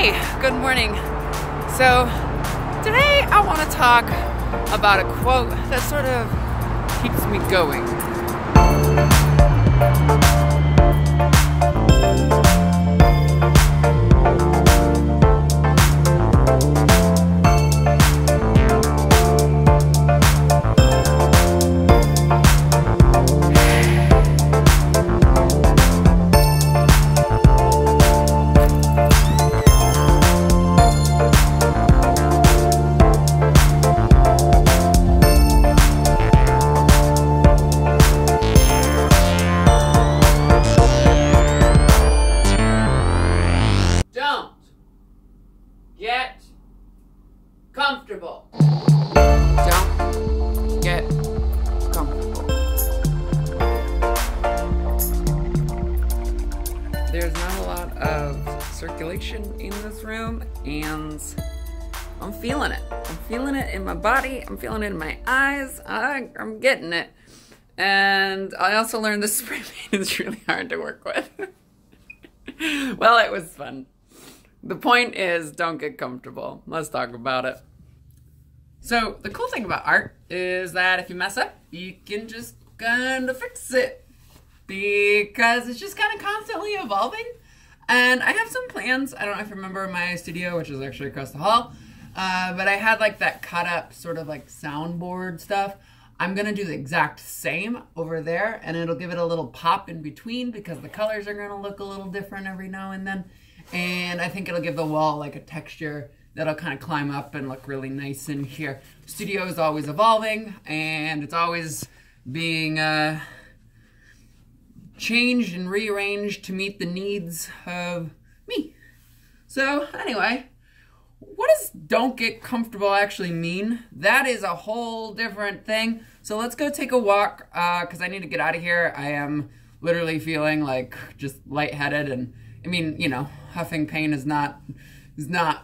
Hey, good morning. So today I want to talk about a quote that sort of keeps me going. Get comfortable. Don't get comfortable. There's not a lot of circulation in this room, and I'm feeling it. I'm feeling it in my body. I'm feeling it in my eyes. I'm getting it. And I also learned this spray paint is really hard to work with. Well, it was fun. The point is, don't get comfortable. Let's talk about it. So, the cool thing about art is that if you mess up, you can just kind of fix it. Because it's just kind of constantly evolving. And I have some plans. I don't know if you remember my studio, which is actually across the hall. But I had like that cut up sort of like soundboard stuff. I'm going to do the exact same over there. And it'll give it a little pop in between because the colors are going to look a little different every now and then. And I think it'll give the wall like a texture that'll kind of climb up and look really nice in here. Studio is always evolving and it's always being changed and rearranged to meet the needs of me. So anyway, what does don't get comfortable actually mean? That is a whole different thing. So let's go take a walk because I need to get out of here. I am literally feeling like just lightheaded, and I mean, you know, huffing pain is not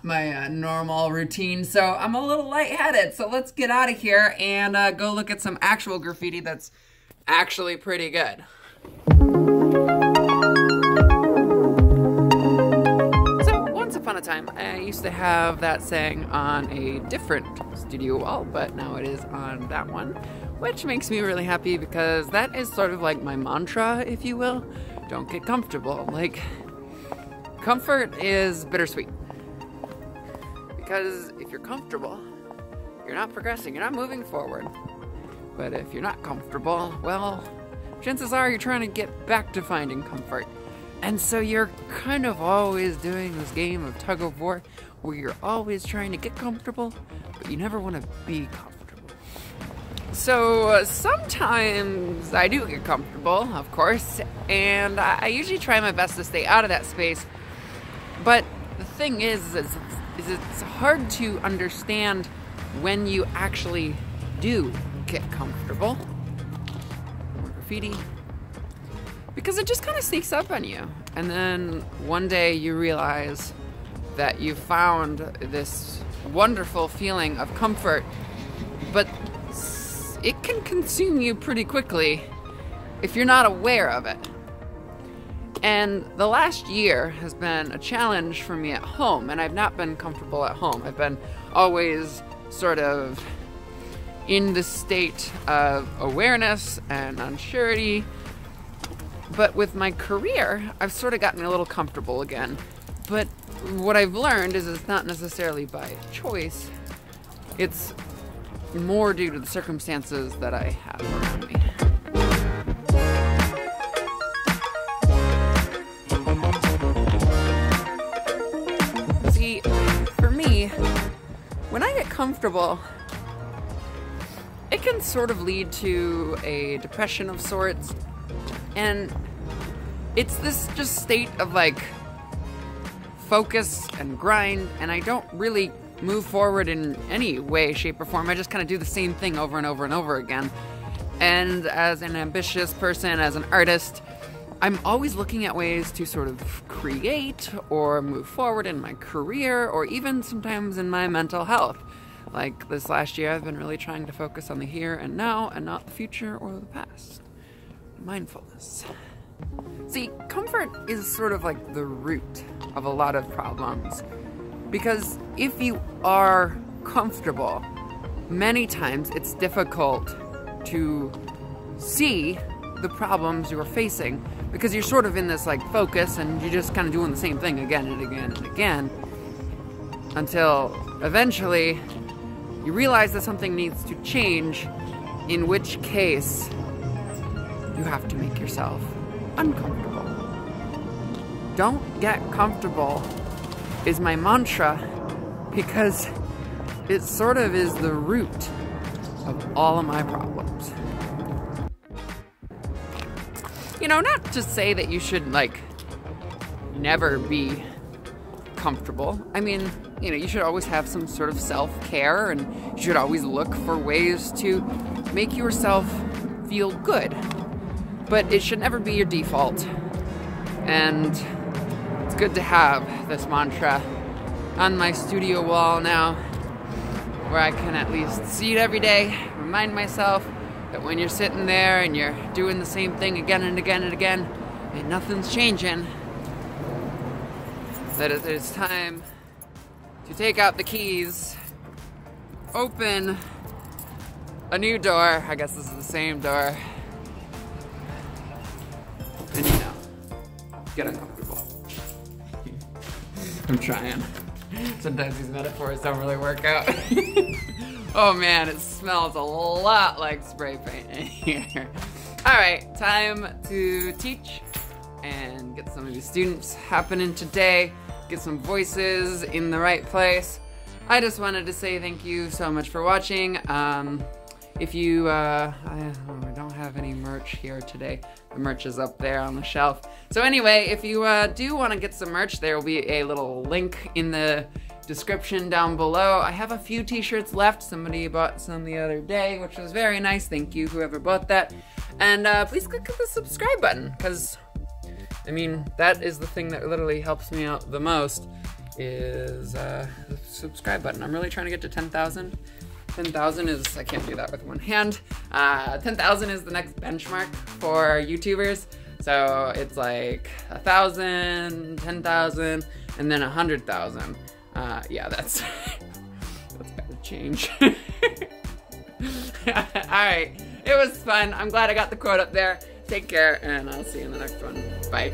my normal routine, so I'm a little lightheaded. So let's get out of here and go look at some actual graffiti that's actually pretty good. So once upon a time, I used to have that saying on a different studio wall, but now it is on that one, which makes me really happy because that is sort of like my mantra, if you will. Don't get comfortable. Like, comfort is bittersweet. Because if you're comfortable, you're not progressing, you're not moving forward. But if you're not comfortable, well, chances are you're trying to get back to finding comfort. And so you're kind of always doing this game of tug of war where you're always trying to get comfortable, but you never want to be comfortable. So sometimes I do get comfortable, of course, and I usually try my best to stay out of that space. But the thing is it's hard to understand when you actually do get comfortable with graffiti, because it just kind of sneaks up on you. And then one day you realize that you found this wonderful feeling of comfort, but it can consume you pretty quickly if you're not aware of it. And the last year has been a challenge for me at home, and I've not been comfortable at home. I've been always sort of in the state of awareness and unsurety. But with my career, I've sort of gotten a little comfortable again. But what I've learned is it's not necessarily by choice. It's more due to the circumstances that I have around me. For me, when I get comfortable, it can sort of lead to a depression of sorts, and it's this just state of like focus and grind, and I don't really move forward in any way, shape, or form. I just kind of do the same thing over and over and over again. And as an ambitious person, as an artist, I'm always looking at ways to sort of create or move forward in my career, or even sometimes in my mental health. Like this last year, I've been really trying to focus on the here and now and not the future or the past. Mindfulness. See, comfort is sort of like the root of a lot of problems. Because if you are comfortable, many times it's difficult to see the problems you're facing because you're sort of in this like focus and you're just kind of doing the same thing again and again and again until eventually you realize that something needs to change, in which case you have to make yourself uncomfortable. Don't get comfortable is my mantra because it sort of is the root of all of my problems. You know, not to say that you should, like, never be comfortable. I mean, you know, you should always have some sort of self-care, and you should always look for ways to make yourself feel good. But it should never be your default. And it's good to have this mantra on my studio wall now, where I can at least see it every day, remind myself that when you're sitting there and you're doing the same thing again and again and again, and nothing's changing, that it is time to take out the keys, open a new door. I guess this is the same door. And, you know, get uncomfortable. I'm trying. Sometimes these metaphors don't really work out. Oh man, it smells a lot like spray paint in here. Alright, time to teach and get some of these students happening today. Get some voices in the right place. I just wanted to say thank you so much for watching. If you, I don't have any merch here today. The merch is up there on the shelf. So anyway, if you do want to get some merch, there will be a little link in the description down below. I have a few t-shirts left. Somebody bought some the other day, which was very nice. Thank you, whoever bought that. And please click the subscribe button, because, I mean, that is the thing that literally helps me out the most, is the subscribe button. I'm really trying to get to 10,000. 10,000 is, I can't do that with one hand. 10,000 is the next benchmark for YouTubers. So it's like 1,000, 10,000, and then 100,000. Yeah, that's gotta change. Alright, it was fun. I'm glad I got the quote up there. Take care, and I'll see you in the next one. Bye.